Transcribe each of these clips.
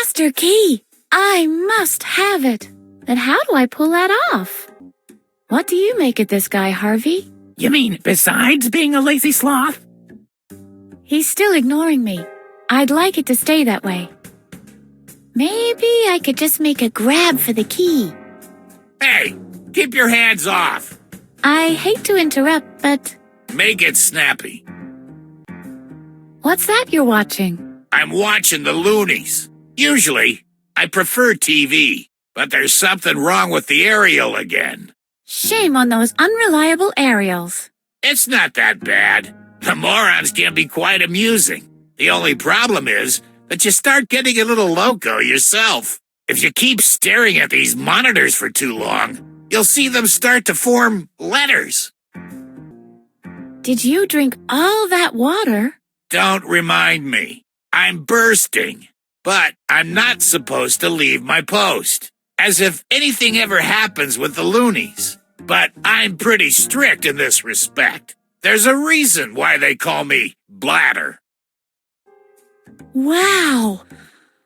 master key! I must have it! But how do I pull that off? What do you make of this guy, Harvey? You mean besides being a lazy sloth? He's still ignoring me. I'd like it to stay that way. Maybe I could just make a grab for the key. Hey, keep your hands off. I hate to interrupt, but... Make it snappy. What's that you're watching? I'm watching the loonies. Usually, I prefer TV, but there's something wrong with the aerial again. Shame on those unreliable aerials. It's not that bad. The morons can be quite amusing. The only problem is that you start getting a little loco yourself. If you keep staring at these monitors for too long, you'll see them start to form letters. Did you drink all that water? Don't remind me. I'm bursting. But I'm not supposed to leave my post. As if anything ever happens with the loonies. But I'm pretty strict in this respect. There's a reason why they call me Bladder. Wow!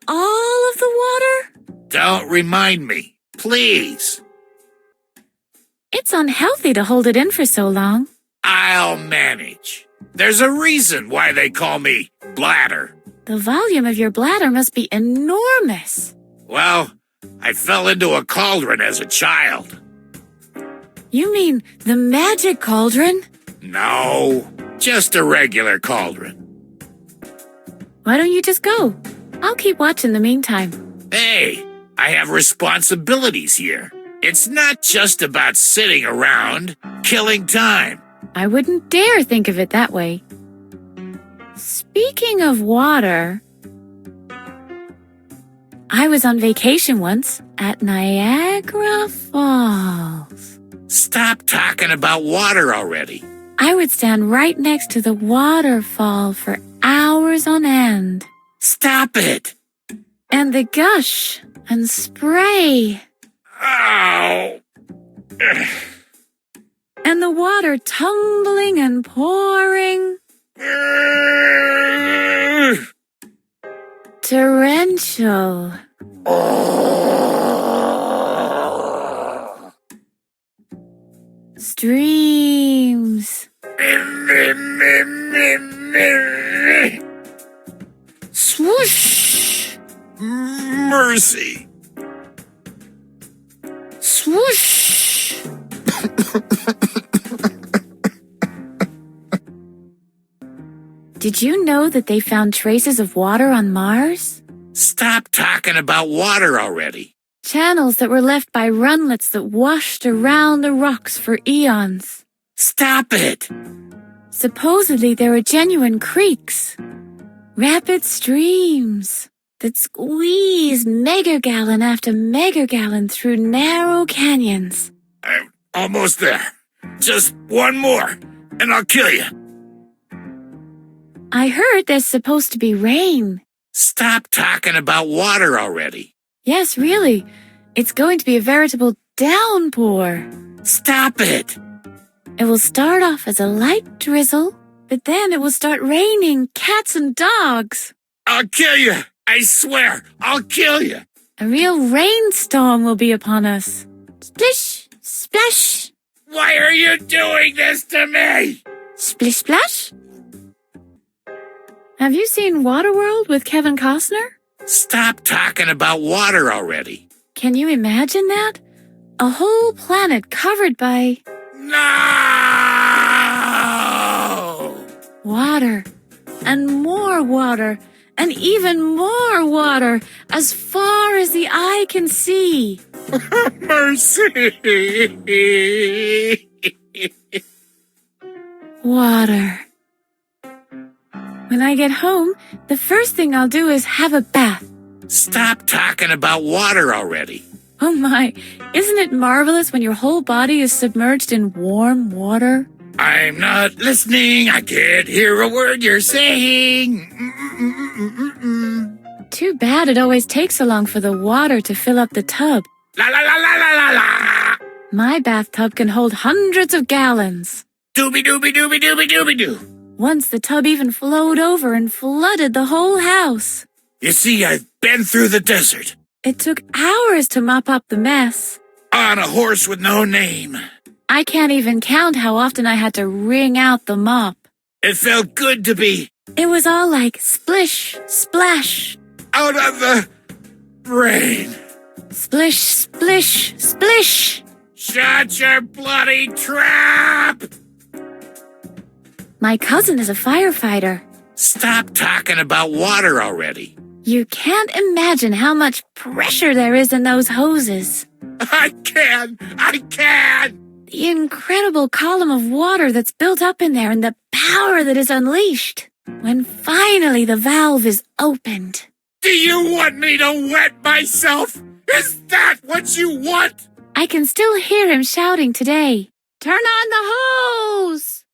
All of the water? Don't remind me, please. It's unhealthy to hold it in for so long. I'll manage. There's a reason why they call me Bladder. The volume of your bladder must be enormous. Well, I fell into a cauldron as a child. You mean the magic cauldron? No, just a regular cauldron. Why don't you just go? I'll keep watch in the meantime. Hey, I have responsibilities here. It's not just about sitting around, killing time. I wouldn't dare think of it that way. Speaking of water, I was on vacation once at Niagara Falls. Stop talking about water already. I would stand right next to the waterfall for hours on end. Stop it! And the gush and spray. Ow! And the water tumbling and pouring. Torrential. Streams. Swoosh. Mercy. Swoosh. Did you know that they found traces of water on Mars? Stop talking about water already. Channels that were left by runlets that washed around the rocks for eons. Stop it! Supposedly there were genuine creeks. Rapid streams that squeezed megagallon after megagallon through narrow canyons. I'm almost there. Just one more, and I'll kill you. I heard there's supposed to be rain. Stop talking about water already. Yes, really. It's going to be a veritable downpour. Stop it! It will start off as a light drizzle, but then it will start raining cats and dogs. I'll kill you! I swear, I'll kill you! A real rainstorm will be upon us. Splish, splash. Why are you doing this to me? Splish, splash. Have you seen Waterworld with Kevin Costner? Stop talking about water already. Can you imagine that? A whole planet covered by... No! Water. And more water. And even more water. As far as the eye can see. Mercy! Water. When I get home, the first thing I'll do is have a bath. Stop talking about water already. Oh my, isn't it marvelous when your whole body is submerged in warm water? I'm not listening. I can't hear a word you're saying. Too bad it always takes so long for the water to fill up the tub. La la la la la la la. My bathtub can hold hundreds of gallons. Dooby dooby dooby dooby dooby doo. Once the tub even flowed over and flooded the whole house. You see, I've been through the desert. It took hours to mop up the mess. On a horse with no name. I can't even count how often I had to wring out the mop. It felt good to be It was all like splish, splash. out of the rain. Splish, splish, splish. Shut your bloody trap! My cousin is a firefighter. Stop talking about water already. You can't imagine how much pressure there is in those hoses. I can! The incredible column of water that's built up in there and the power that is unleashed when finally the valve is opened. Do you want me to wet myself? Is that what you want? I can still hear him shouting today. Turn on the hose!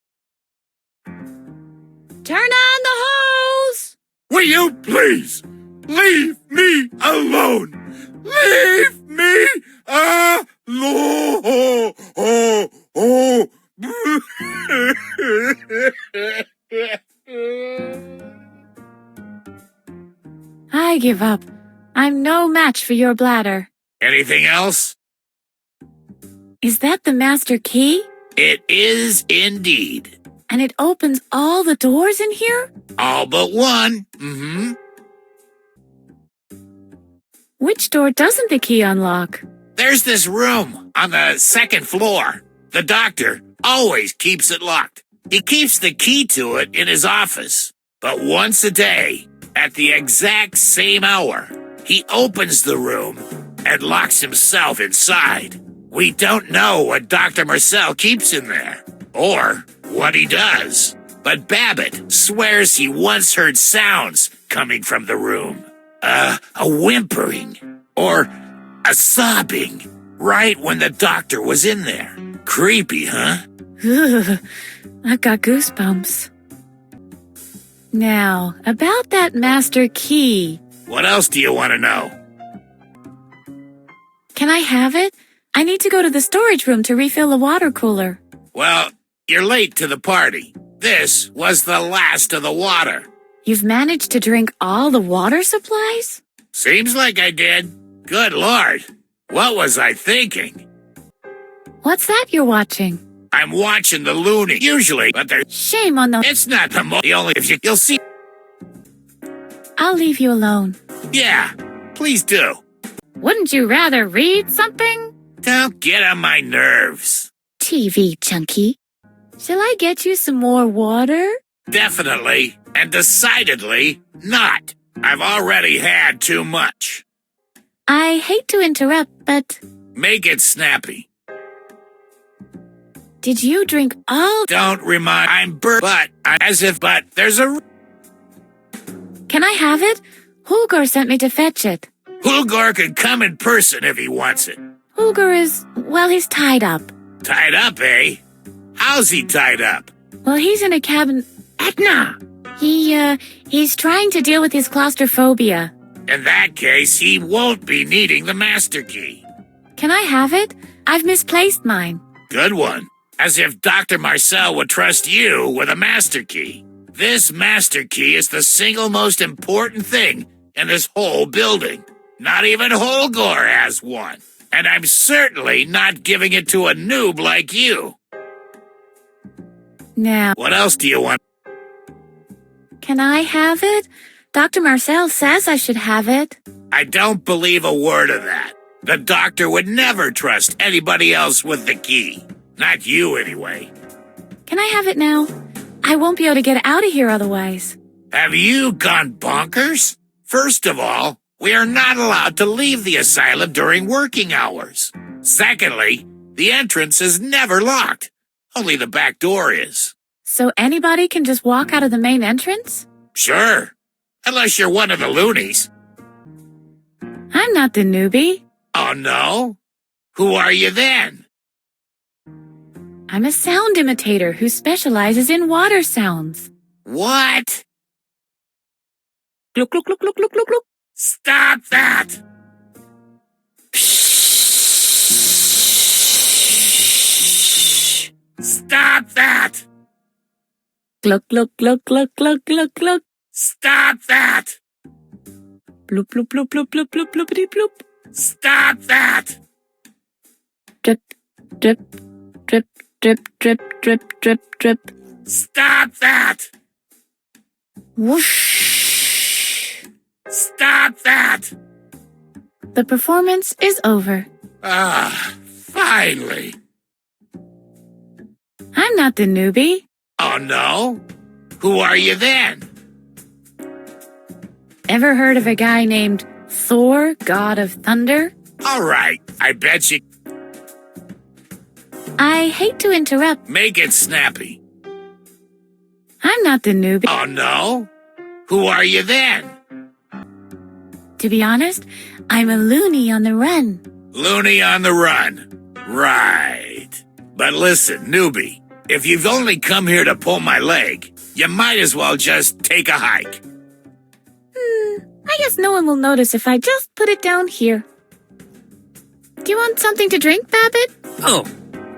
Turn on the hose! Will you please leave me alone? Leave me alone! I give up. I'm no match for your bladder. Anything else? Is that the master key? It is indeed. And it opens all the doors in here? All but one. Which door doesn't the key unlock? There's this room on the second floor. The doctor always keeps it locked. He keeps the key to it in his office. But once a day, at the exact same hour, he opens the room and locks himself inside. We don't know what Dr. Marcel keeps in there, or what he does. But Babbitt swears he once heard sounds coming from the room. A whimpering, or a sobbing, right when the doctor was in there. Creepy, huh? Ugh, I've got goosebumps. Now, about that master key. What else do you want to know? Can I have it? I need to go to the storage room to refill the water cooler. Well, you're late to the party. This was the last of the water. You've managed to drink all the water supplies? Seems like I did. Good Lord. What was I thinking? What's that you're watching? I'm watching the loony, usually, but there's... Shame on the... It's not the only... If you'll see... I'll leave you alone. Yeah, please do. Wouldn't you rather read something? Don't get on my nerves. TV junkie. Shall I get you some more water? Definitely and decidedly not. I've already had too much. I hate to interrupt, but... Make it snappy. Did you drink all... Don't remind... I'm but there's a... Can I have it? Hulgur sent me to fetch it. Hulgur can come in person if he wants it. Hulgur is... well, he's tied up. Tied up, eh? How's he tied up? Well, he's in a cabin... Edna! He's trying to deal with his claustrophobia. In that case, he won't be needing the master key. Can I have it? I've misplaced mine. Good one. As if Dr. Marcel would trust you with a master key. This master key is the single most important thing in this whole building. Not even Hulgur has one. And I'm certainly not giving it to a noob like you. Now... What else do you want? Can I have it? Dr. Marcel says I should have it. I don't believe a word of that. The doctor would never trust anybody else with the key. Not you, anyway. Can I have it now? I won't be able to get out of here otherwise. Have you gone bonkers? First of all, we are not allowed to leave the asylum during working hours. Secondly, the entrance is never locked. Only the back door is. So anybody can just walk out of the main entrance? Sure. Unless you're one of the loonies. I'm not the newbie. Oh, no? Who are you then? I'm a sound imitator who specializes in water sounds. What? Look, look, look, look, look, look, look. Stop that! Stop that! Look, look, look, look, look, look, look. Stop that! Bloop, bloop, bloop, bloop, bloop, bloop, bloopity bloop. Stop that! Drip, drip, drip, drip, drip, drip, drip, drip. Stop that! Whoosh. Stop that! The performance is over. Finally. I'm not the newbie. Oh, no? Who are you then? Ever heard of a guy named Thor, god of thunder? All right, I bet you. I hate to interrupt. Make it snappy. I'm not the newbie. Oh, no? Who are you then? To be honest, I'm a loony on the run. Loony on the run. Right. But listen, newbie, if you've only come here to pull my leg, you might as well just take a hike. I guess no one will notice if I just put it down here. Do you want something to drink, Babbitt? Oh,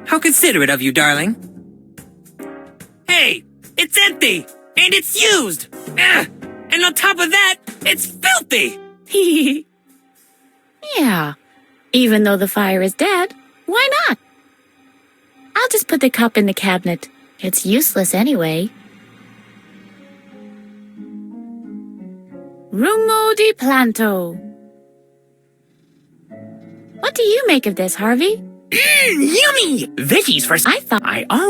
how considerate of you, darling. Hey, it's empty, and it's used. And on top of that, it's filthy. Yeah, even though the fire is dead, why not? I'll just put the cup in the cabinet. It's useless anyway. Rumo di planto. What do you make of this, Harvey? Yummy! Veggies for I thought I all.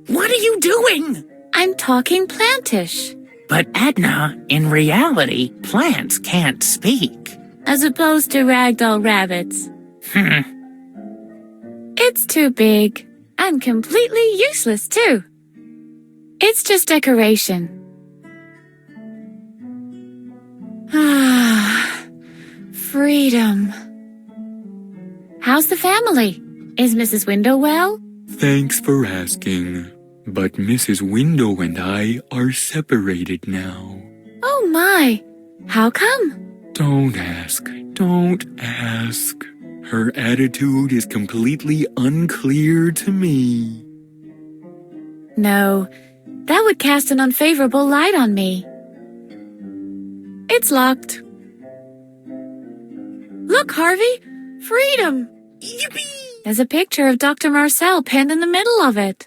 What are you doing? I'm talking plantish, But Edna, in reality, plants can't speak. as opposed to ragdoll rabbits. It's too big and completely useless, too. It's just decoration. Freedom. How's the family? Is Mrs. Window well? Thanks for asking. But Mrs. Window and I are separated now. Oh my! How come? Don't ask. Don't ask. Her attitude is completely unclear to me. No, that would cast an unfavorable light on me. It's locked. Look, Harvey! Freedom! Yippee! There's a picture of Dr. Marcel pinned in the middle of it.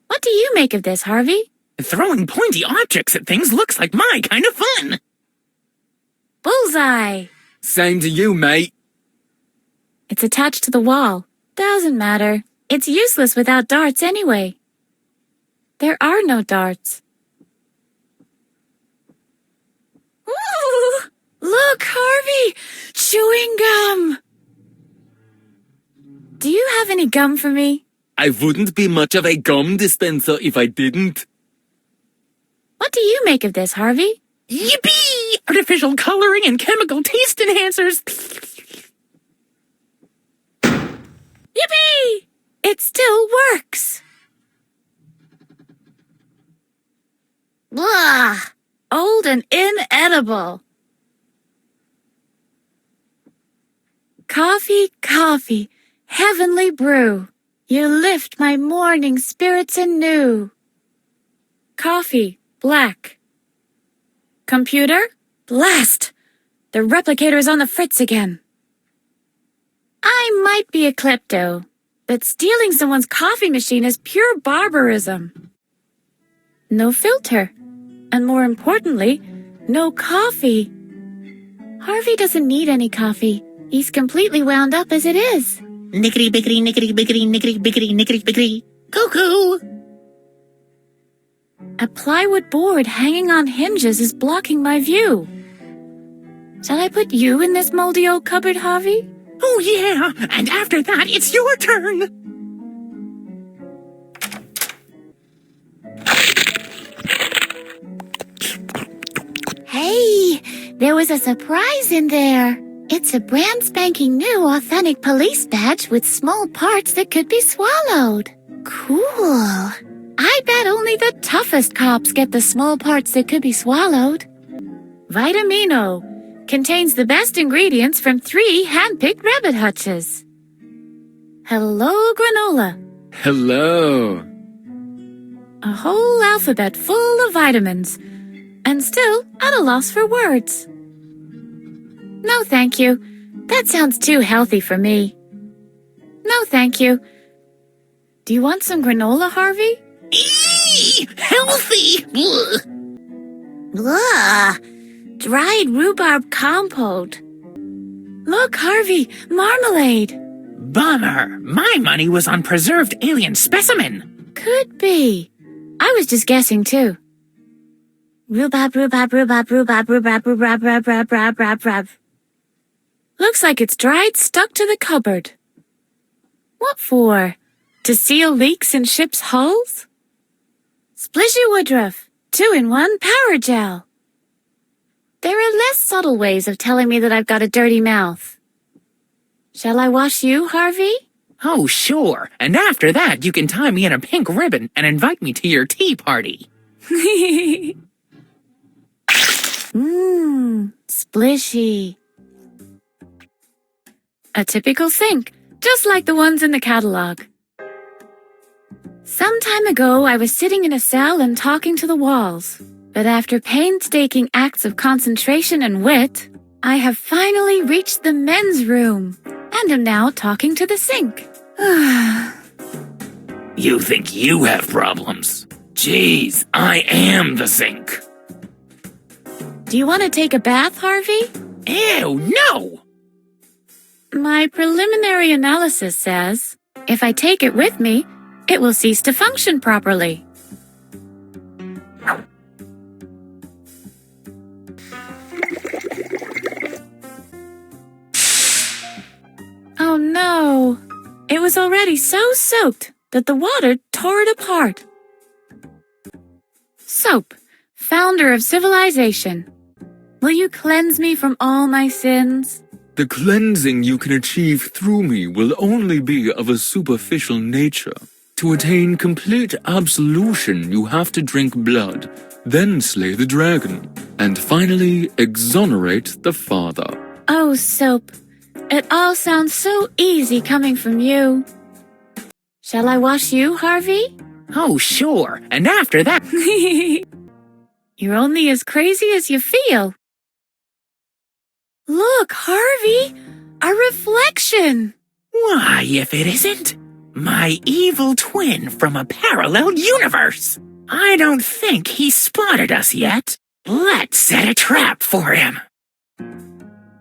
What do you make of this, Harvey? Throwing pointy objects at things looks like my kind of fun. Bullseye! Same to you, mate. It's attached to the wall. Doesn't matter. It's useless without darts anyway. There are no darts. Ooh! Look, Harvey! Chewing gum! Do you have any gum for me? I wouldn't be much of a gum dispenser if I didn't. What do you make of this, Harvey? Yippee! Artificial coloring and chemical taste enhancers. Yippee! It still works. Blah! Old and inedible. Coffee, coffee, heavenly brew. You lift my morning spirits anew. Coffee, black. Computer, blast! The replicator's on the fritz again. I might be a klepto, but stealing someone's coffee machine is pure barbarism. No filter, and more importantly, no coffee. Harvey doesn't need any coffee. He's completely wound up as it is. Nickety bickety nickety bickety nickety bickety nickety bickety. Cuckoo! A plywood board hanging on hinges is blocking my view. Shall I put you in this moldy old cupboard, Harvey? Oh yeah, and after that it's your turn. Hey, there was a surprise in there. It's a brand spanking new authentic police badge with small parts that could be swallowed. Cool. I bet only the toughest cops get the small parts that could be swallowed. Vitamino contains the best ingredients from 3 hand-picked rabbit hutches. Hello, granola. Hello. A whole alphabet full of vitamins, and still at a loss for words. No, thank you. That sounds too healthy for me. No, thank you. Do you want some granola, Harvey? Eee! Healthy! Ugh. Ugh! Dried rhubarb compote. Look, Harvey, marmalade. Bummer. My money was on preserved alien specimen. Could be. I was just guessing, too. Rhubarb, rhubarb, rhubarb, rhubarb, rhubarb, rhubarb, rhubarb, rhubarb, rhubarb, rhubarb. Looks like it's dried, stuck to the cupboard. What for? To seal leaks in ships' hulls? Splishy Woodruff, 2-in-1 power gel. There are less subtle ways of telling me that I've got a dirty mouth. Shall I wash you, Harvey? Oh, sure. And after that, you can tie me in a pink ribbon and invite me to your tea party. Splishy. A typical sink, just like the ones in the catalog. Some time ago, I was sitting in a cell and talking to the walls. But after painstaking acts of concentration and wit, I have finally reached the men's room and am now talking to the sink. You think you have problems? Jeez, I am the sink. Do you want to take a bath, Harvey? Ew, no! My preliminary analysis says, if I take it with me, it will cease to function properly. Oh no! It was already so soaked that the water tore it apart. Soap, founder of civilization. Will you cleanse me from all my sins? The cleansing you can achieve through me will only be of a superficial nature. To attain complete absolution, you have to drink blood, then slay the dragon, and finally exonerate the father. Oh, Soap. It all sounds so easy coming from you. Shall I wash you, Harvey? Oh, sure. And after that... You're only as crazy as you feel. Look, Harvey! A reflection! Why, if it isn't? My evil twin from a parallel universe! I don't think he spotted us yet. Let's set a trap for him.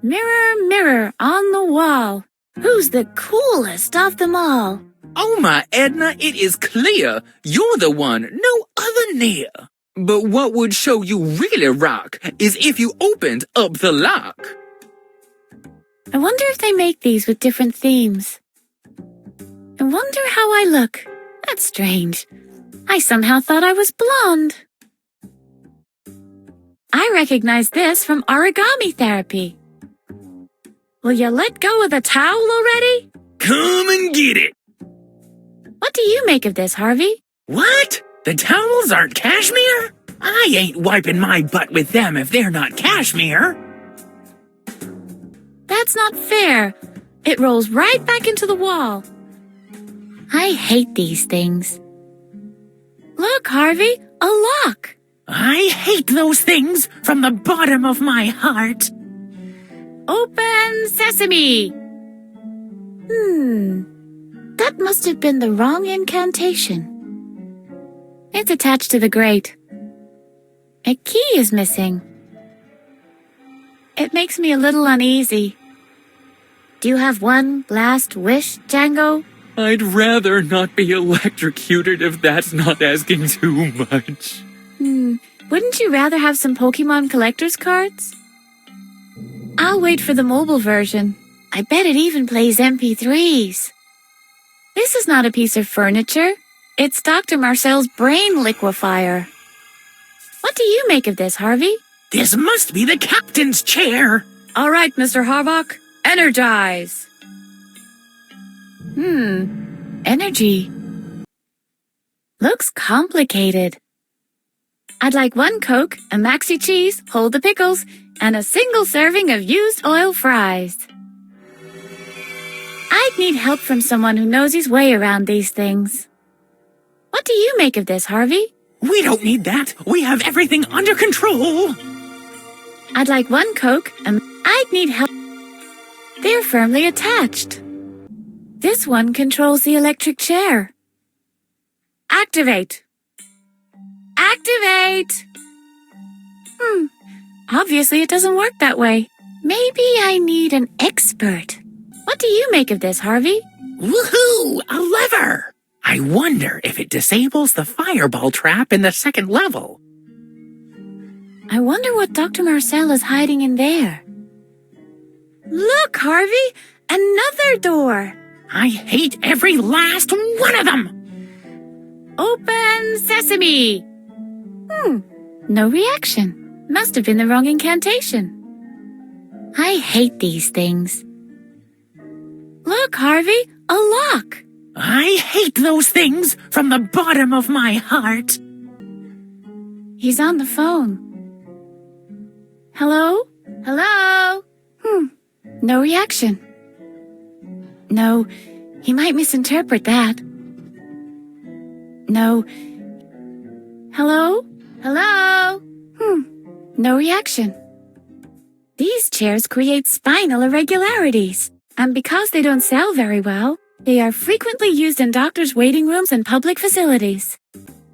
Mirror, mirror on the wall, who's the coolest of them all? Oh my Edna, it is clear. You're the one, no other near. But what would show you really rock is if you opened up the lock. I wonder if they make these with different themes. I wonder how I look. That's strange. I somehow thought I was blonde. I recognize this from origami therapy. Will you let go of the towel already? Come and get it. What do you make of this, Harvey? What? The towels aren't cashmere? I ain't wiping my butt with them if they're not cashmere. That's not fair. It rolls right back into the wall. I hate these things. Look, Harvey, a lock. I hate those things from the bottom of my heart. Open sesame! That must have been the wrong incantation. It's attached to the grate. A key is missing. It makes me a little uneasy. Do you have one last wish, Django? I'd rather not be electrocuted if that's not asking too much. Wouldn't you rather have some Pokemon collector's cards? I'll wait for the mobile version. I bet it even plays MP3s. This is not a piece of furniture. It's Dr. Marcel's brain liquefier. What do you make of this, Harvey? This must be the captain's chair. All right, Mr. Harvok, energize. Energy. Looks complicated. I'd like 1 Coke, a maxi cheese, hold the pickles, and a single serving of used oil fries. I'd need help from someone who knows his way around these things. What do you make of this, Harvey? We don't need that. We have everything under control. I'd like one Coke, and I'd need help. They're firmly attached. This one controls the electric chair. Activate. Activate! Obviously it doesn't work that way. Maybe I need an expert. What do you make of this, Harvey? Woohoo! A lever! I wonder if it disables the fireball trap in the second level. I wonder what Dr. Marcel is hiding in there. Look, Harvey! Another door! I hate every last one of them! Open sesame! No reaction. Must have been the wrong incantation. I hate these things. Look, Harvey, a lock. I hate those things from the bottom of my heart. He's on the phone. Hello? Hello? No reaction. No, he might misinterpret that. No. Hello? Hello? No reaction. These chairs create spinal irregularities, and because they don't sell very well, they are frequently used in doctors' waiting rooms and public facilities.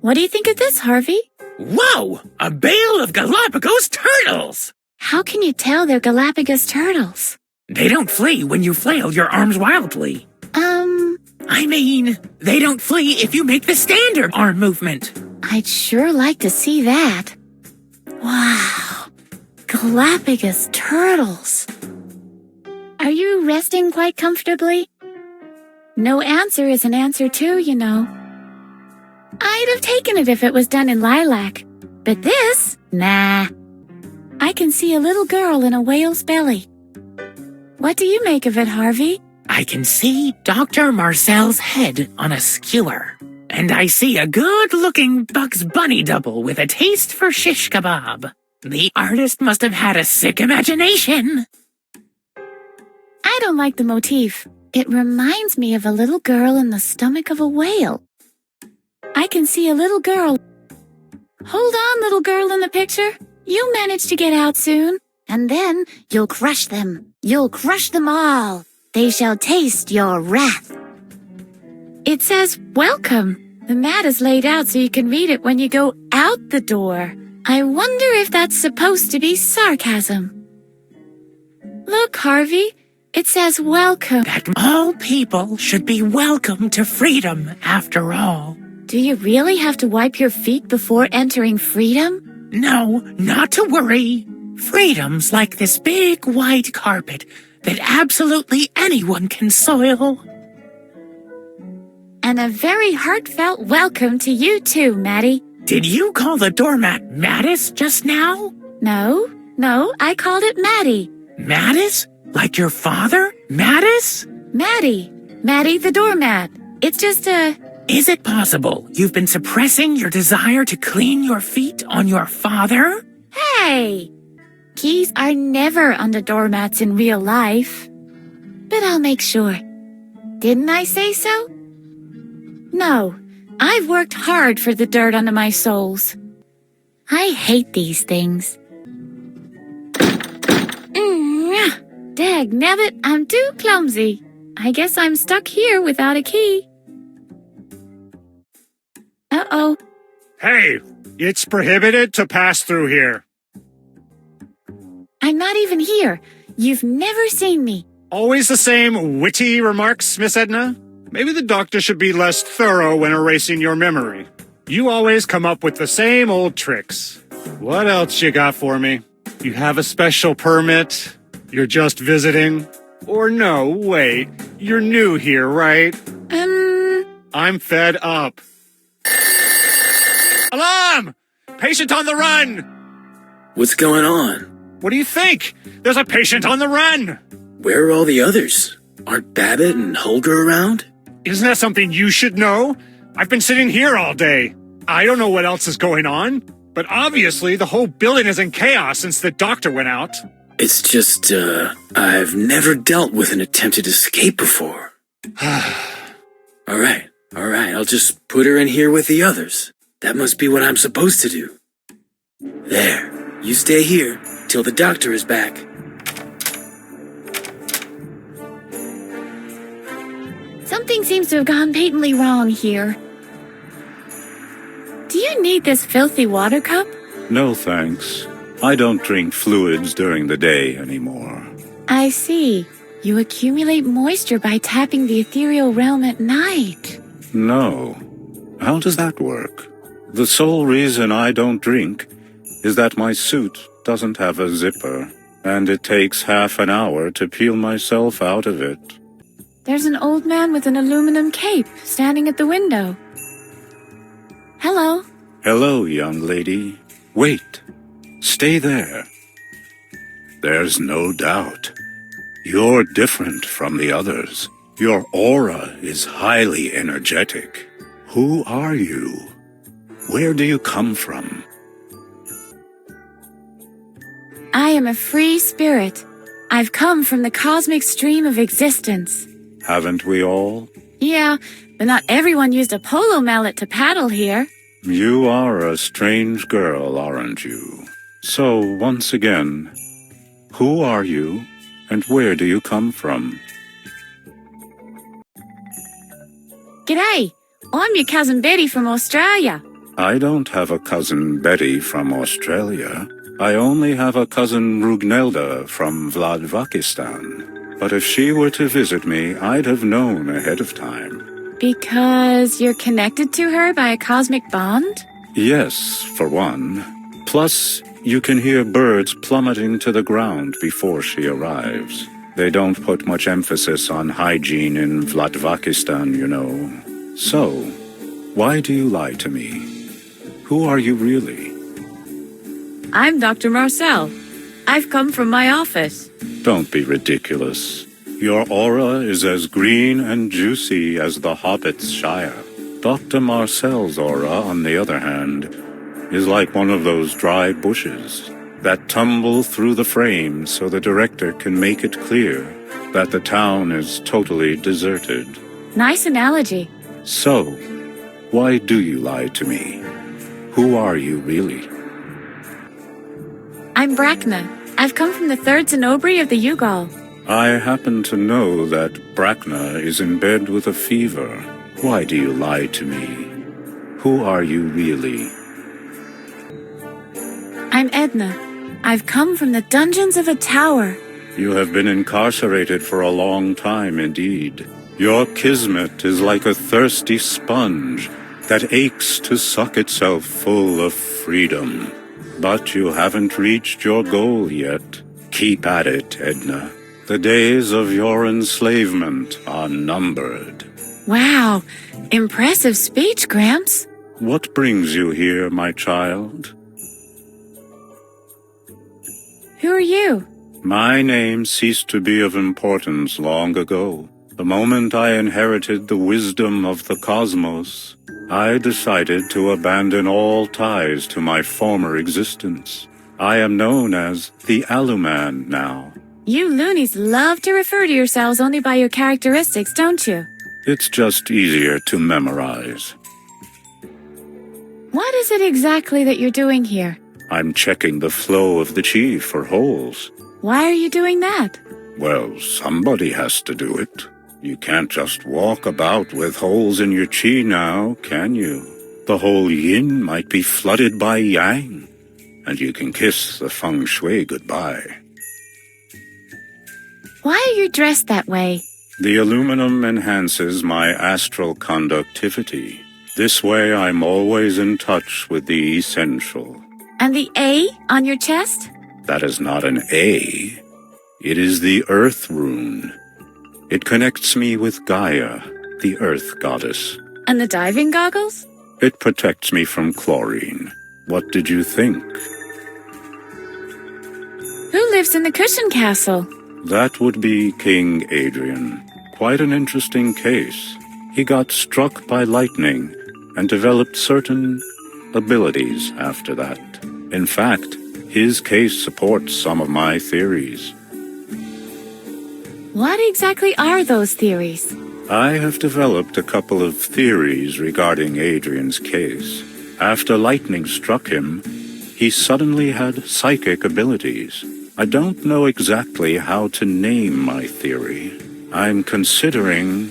What do you think of this, Harvey? Whoa! A bale of Galapagos turtles! How can you tell they're Galapagos turtles? They don't flee when you flail your arms wildly. I mean, they don't flee if you make the standard arm movement. I'd sure like to see that. Wow, Galapagos turtles. Are you resting quite comfortably? No answer is an answer too, you know. I'd have taken it if it was done in lilac, but this, nah. I can see a little girl in a whale's belly. What do you make of it, Harvey? I can see Dr. Marcel's head on a skewer. And I see a good-looking Bugs Bunny double with a taste for shish kebab. The artist must have had a sick imagination. I don't like the motif. It reminds me of a little girl in the stomach of a whale. I can see a little girl. Hold on, little girl in the picture. You'll manage to get out soon. And then you'll crush them. You'll crush them all. They shall taste your wrath. It says, welcome. The mat is laid out so you can read it when you go out the door. I wonder if that's supposed to be sarcasm. Look, Harvey. It says welcome. That all people should be welcome to freedom, after all. Do you really have to wipe your feet before entering freedom? No, not to worry. Freedom's like this big white carpet that absolutely anyone can soil. And a very heartfelt welcome to you too, Maddie. Did you call the doormat Mattis just now? No, I called it Maddie. Mattis? Like your father? Mattis? Maddie the doormat. It's just a... Is it possible you've been suppressing your desire to clean your feet on your father? Hey! Keys are never on the doormats in real life. But I'll make sure. Didn't I say so? No, I've worked hard for the dirt under my soles. I hate these things. Dagnabbit, I'm too clumsy. I guess I'm stuck here without a key. Uh-oh. Hey, it's prohibited to pass through here. I'm not even here. You've never seen me. Always the same witty remarks, Miss Edna? Maybe the doctor should be less thorough when erasing your memory. You always come up with the same old tricks. What else you got for me? You have a special permit? You're just visiting? Or no, wait, you're new here, right? I'm fed up. Alarm! Patient on the run! What's going on? What do you think? There's a patient on the run! Where are all the others? Aren't Babbitt and Holger around? Isn't that something you should know? I've been sitting here all day. I don't know what else is going on, but obviously the whole building is in chaos since the doctor went out. It's just, I've never dealt with an attempted escape before. All right, All right, I'll just put her in here with the others. That must be what I'm supposed to do. There, you stay here till the doctor is back. Something seems to have gone patently wrong here. Do you need this filthy water cup? No, thanks. I don't drink fluids during the day anymore. I see. You accumulate moisture by tapping the ethereal realm at night. No. How does that work? The sole reason I don't drink is that my suit doesn't have a zipper, and it takes half an hour to peel myself out of it. There's an old man with an aluminum cape standing at the window. Hello. Hello, young lady. Wait. Stay there. There's no doubt. You're different from the others. Your aura is highly energetic. Who are you? Where do you come from? I am a free spirit. I've come from the cosmic stream of existence. Haven't we all? Yeah, but not everyone used a polo mallet to paddle here. You are a strange girl, aren't you? So, once again, who are you, and where do you come from? G'day, I'm your cousin Betty from Australia. I don't have a cousin Betty from Australia. I only have a cousin Rugnelda from Vladivostok. But if she were to visit me, I'd have known ahead of time. Because you're connected to her by a cosmic bond? Yes, for one. Plus, you can hear birds plummeting to the ground before she arrives. They don't put much emphasis on hygiene in Vladivostok, you know. So, why do you lie to me? Who are you really? I'm Dr. Marcel. I've come from my office. Don't be ridiculous. Your aura is as green and juicy as the Hobbit's Shire. Dr. Marcel's aura, on the other hand, is like one of those dry bushes that tumble through the frame so the director can make it clear that the town is totally deserted. Nice analogy. So, why do you lie to me? Who are you really? I'm Brackna. I've come from the third Cenobri of the Ugal. I happen to know that Brackna is in bed with a fever. Why do you lie to me? Who are you really? I'm Edna. I've come from the dungeons of a tower. You have been incarcerated for a long time indeed. Your kismet is like a thirsty sponge that aches to suck itself full of freedom. But you haven't reached your goal yet. Keep at it, Edna. The days of your enslavement are numbered. Wow, impressive speech, Gramps. What brings you here, my child? Who are you? My name ceased to be of importance long ago. The moment I inherited the wisdom of the cosmos, I decided to abandon all ties to my former existence. I am known as the Aluman now. You loonies love to refer to yourselves only by your characteristics, don't you? It's just easier to memorize. What is it exactly that you're doing here? I'm checking the flow of the chi for holes. Why are you doing that? Well, somebody has to do it. You can't just walk about with holes in your chi now, can you? The whole yin might be flooded by yang, and you can kiss the feng shui goodbye. Why are you dressed that way? The aluminum enhances my astral conductivity. This way I'm always in touch with the essential. And the A on your chest? That is not an A. It is the Earth Rune. It connects me with Gaia, the Earth Goddess. And the diving goggles? It protects me from chlorine. What did you think? Who lives in the cushion castle? That would be King Adrian. Quite an interesting case. He got struck by lightning and developed certain abilities after that. In fact, his case supports some of my theories. What exactly are those theories? I have developed a couple of theories regarding Adrian's case. After lightning struck him, he suddenly had psychic abilities. I don't know exactly how to name my theory. I'm considering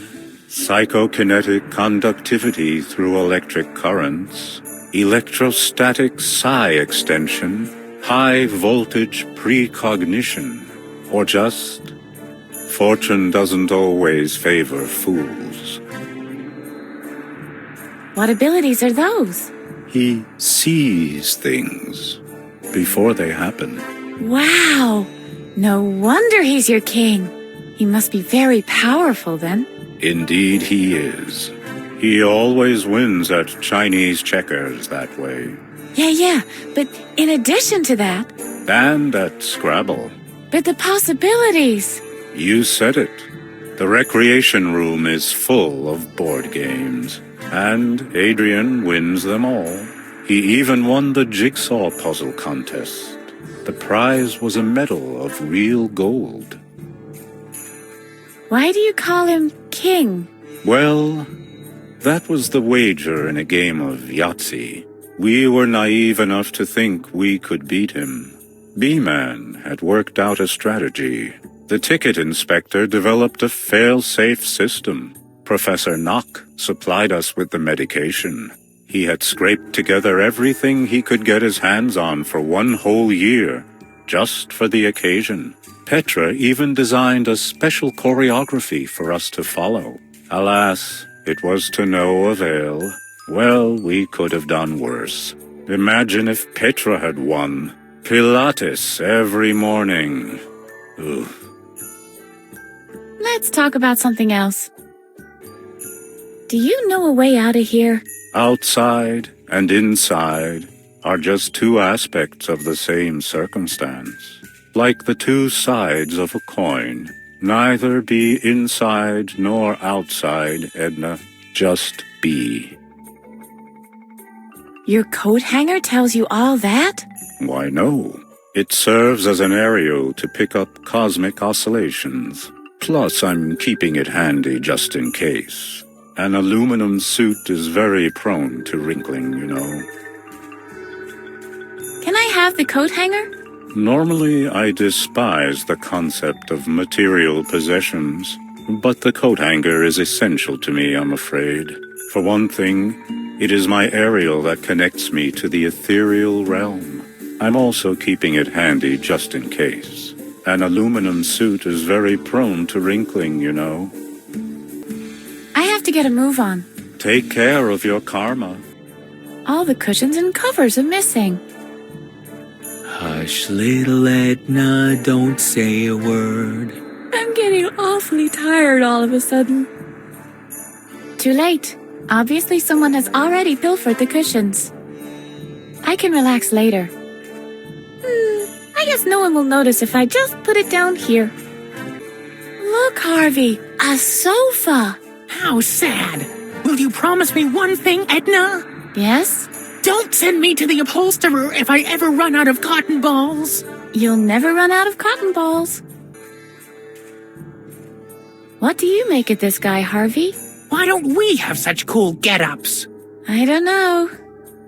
psychokinetic conductivity through electric currents, electrostatic psi extension, high voltage precognition, or just fortune doesn't always favor fools. What abilities are those? He sees things before they happen. Wow! No wonder he's your king. He must be very powerful then. Indeed he is. He always wins at Chinese checkers that way. Yeah, but in addition to that... And at Scrabble. But the possibilities! You said it. The recreation room is full of board games. And Adrian wins them all. He even won the jigsaw puzzle contest. The prize was a medal of real gold. Why do you call him king? Well, that was the wager in a game of Yahtzee. We were naive enough to think we could beat him. B-Man had worked out a strategy. The ticket inspector developed a fail-safe system. Professor Knock supplied us with the medication. He had scraped together everything he could get his hands on for 1 whole year, just for the occasion. Petra even designed a special choreography for us to follow. Alas, it was to no avail. Well, we could have done worse. Imagine if Petra had won. Pilates every morning. Ugh. Let's talk about something else. Do you know a way out of here? Outside and inside are just 2 aspects of the same circumstance. Like the 2 sides of a coin. Neither be inside nor outside, Edna. Just be. Your coat hanger tells you all that? Why no. It serves as an aerial to pick up cosmic oscillations. Plus, I'm keeping it handy just in case. An aluminum suit is very prone to wrinkling, you know. Can I have the coat hanger? Normally, I despise the concept of material possessions, but the coat hanger is essential to me, I'm afraid. For one thing, it is my aerial that connects me to the ethereal realm. I'm also keeping it handy just in case. An aluminum suit is very prone to wrinkling, you know. I have to get a move on. Take care of your karma. All the cushions and covers are missing. Hush, little Edna, don't say a word. I'm getting awfully tired all of a sudden. Too late. Obviously someone has already pilfered the cushions. I can relax later. I guess no one will notice if I just put it down here. Look, Harvey, a sofa. How sad. Will you promise me one thing, Edna? Yes? Don't send me to the upholsterer if I ever run out of cotton balls. You'll never run out of cotton balls. What do you make of this guy, Harvey? Why don't we have such cool get-ups? I don't know.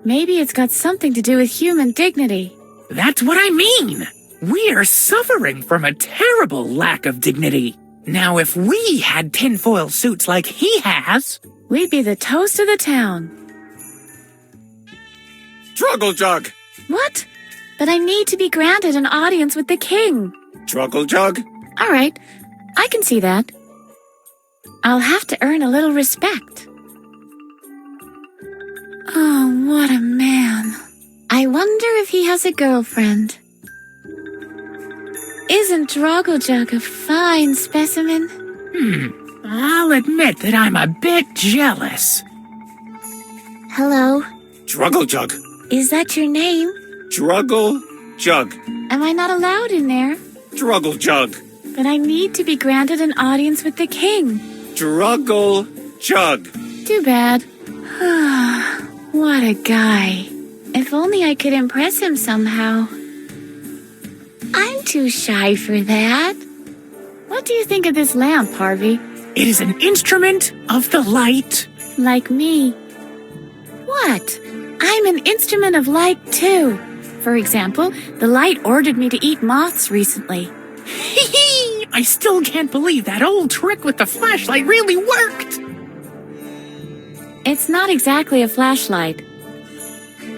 Maybe it's got something to do with human dignity. That's what I mean. We're suffering from a terrible lack of dignity. Now, if we had tinfoil suits like he has... We'd be the toast of the town. Struggle Jug! What? But I need to be granted an audience with the king. Struggle Jug? All right, I can see that. I'll have to earn a little respect. Oh, what a man. I wonder if he has a girlfriend. Isn't Drogglejug a fine specimen? I'll admit that I'm a bit jealous. Hello, Struggle Jug. is that your name? Struggle Jug. Am I not allowed in there? Struggle Jug. But I need to be granted an audience with the king. Struggle Jug. Too bad. What a guy. If only I could impress him somehow. I'm too shy for that. What do you think of this lamp, Harvey? It is an instrument of the light. Like me. What? I'm an instrument of light too. For example, the light ordered me to eat moths recently. I still can't believe that old trick with the flashlight really worked. It's not exactly a flashlight.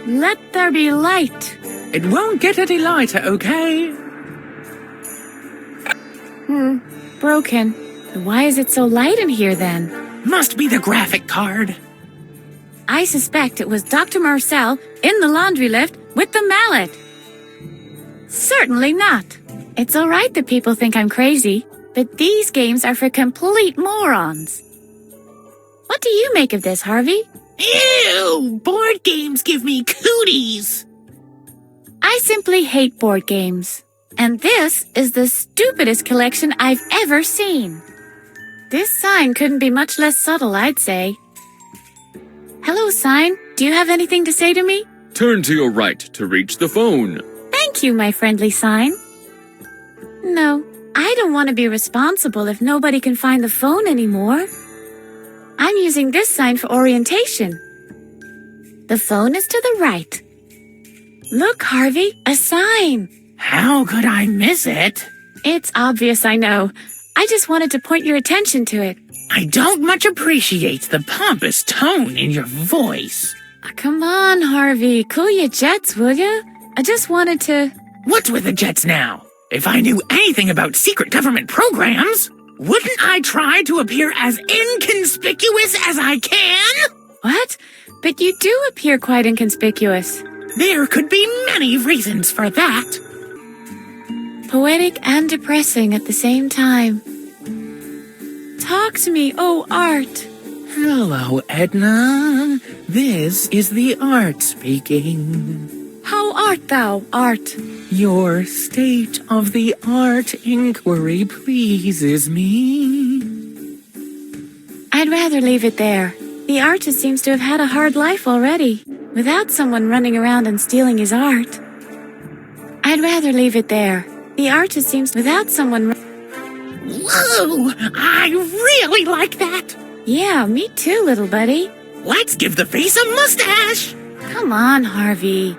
Let there be light. It won't get any lighter, okay? Broken. Why is it so light in here then? Must be the graphic card. I suspect it was Dr. Marcel in the laundry lift with the mallet. Certainly not. It's all right that people think I'm crazy, but these games are for complete morons. What do you make of this, Harvey? Ew! Board games give me cooties. I simply hate board games. And this is the stupidest collection I've ever seen. This sign couldn't be much less subtle, I'd say. Hello, sign. Do you have anything to say to me? Turn to your right to reach the phone. Thank you, my friendly sign. No, I don't want to be responsible if nobody can find the phone anymore. I'm using this sign for orientation. The phone is to the right. Look, Harvey, a sign. How could I miss it? It's obvious, I know. I just wanted to point your attention to it. I don't much appreciate the pompous tone in your voice. Come on, Harvey, cool your jets, will you? I just wanted to... What's with the jets now? If I knew anything about secret government programs, wouldn't I try to appear as inconspicuous as I can? What? But you do appear quite inconspicuous. There could be many reasons for that. Poetic and depressing at the same time. Talk to me, oh art. Hello, Edna. This is the art speaking. How art thou, art? Your state-of-the-art inquiry pleases me. I'd rather leave it there. The artist seems to have had a hard life already, without someone running around and stealing his art. I'd rather leave it there. The artist seems without someone... Whoa! I really like that! Yeah, me too, little buddy. Let's give the face a mustache! Come on, Harvey.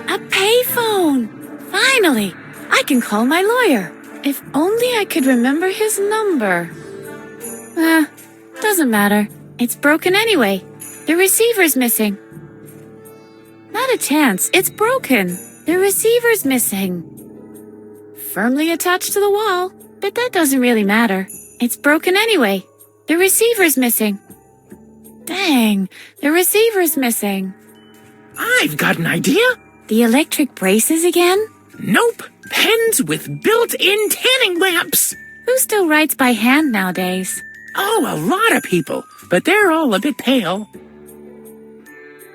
A payphone! Finally! I can call my lawyer. If only I could remember his number. Doesn't matter. It's broken anyway. The receiver's missing. Not a chance. It's broken. The receiver's missing. Firmly attached to the wall, but that doesn't really matter. It's broken anyway. The receiver's missing. Dang, the receiver's missing. I've got an idea. The electric braces again? Nope. Pens with built-in tanning lamps. Who still writes by hand nowadays? Oh, a lot of people, but they're all a bit pale.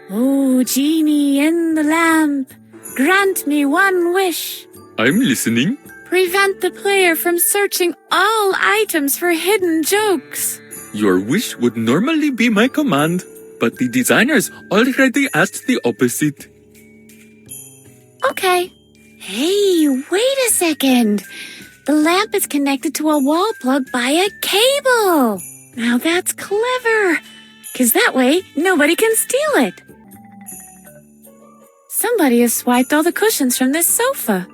Oh, genie in the lamp, grant me one wish. I'm listening. Prevent the player from searching all items for hidden jokes. Your wish would normally be my command, but the designers already asked the opposite. Okay. Hey, wait a second. The lamp is connected to a wall plug by a cable. Now that's clever, 'cause that way nobody can steal it. Somebody has swiped all the cushions from this sofa.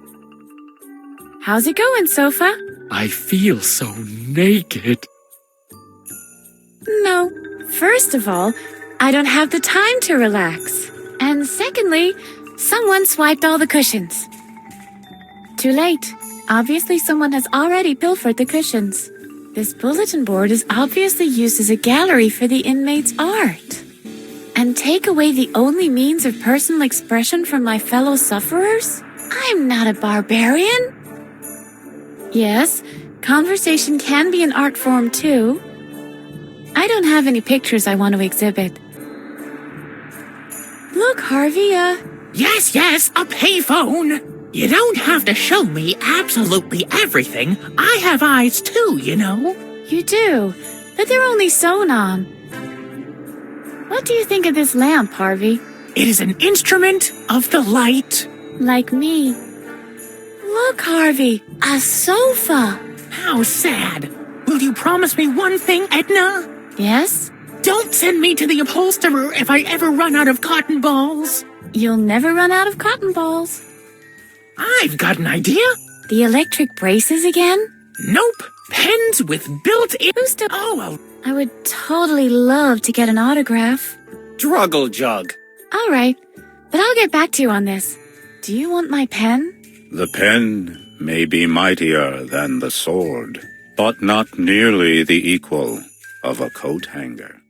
How's it going, sofa? I feel so naked. No. First of all, I don't have the time to relax. And secondly, someone swiped all the cushions. Too late. Obviously, someone has already pilfered the cushions. This bulletin board is obviously used as a gallery for the inmates' art. And take away the only means of personal expression from my fellow sufferers? I'm not a barbarian. Yes, conversation can be an art form too. I don't have any pictures I want to exhibit. Look, Harvey, Yes, a payphone. You don't have to show me absolutely everything. I have eyes too, you know. You do, but they're only sewn on. What do you think of this lamp, Harvey? It is an instrument of the light. Like me. Look, Harvey, a sofa. How sad. Will you promise me one thing, Edna? Yes? Don't send me to the upholsterer if I ever run out of cotton balls. You'll never run out of cotton balls. I've got an idea. The electric braces again? Nope. Pens with built-in... Who's to... Oh, well... I would totally love to get an autograph. Druggle jug. All right, but I'll get back to you on this. Do you want my pen? The pen may be mightier than the sword, but not nearly the equal of a coat hanger.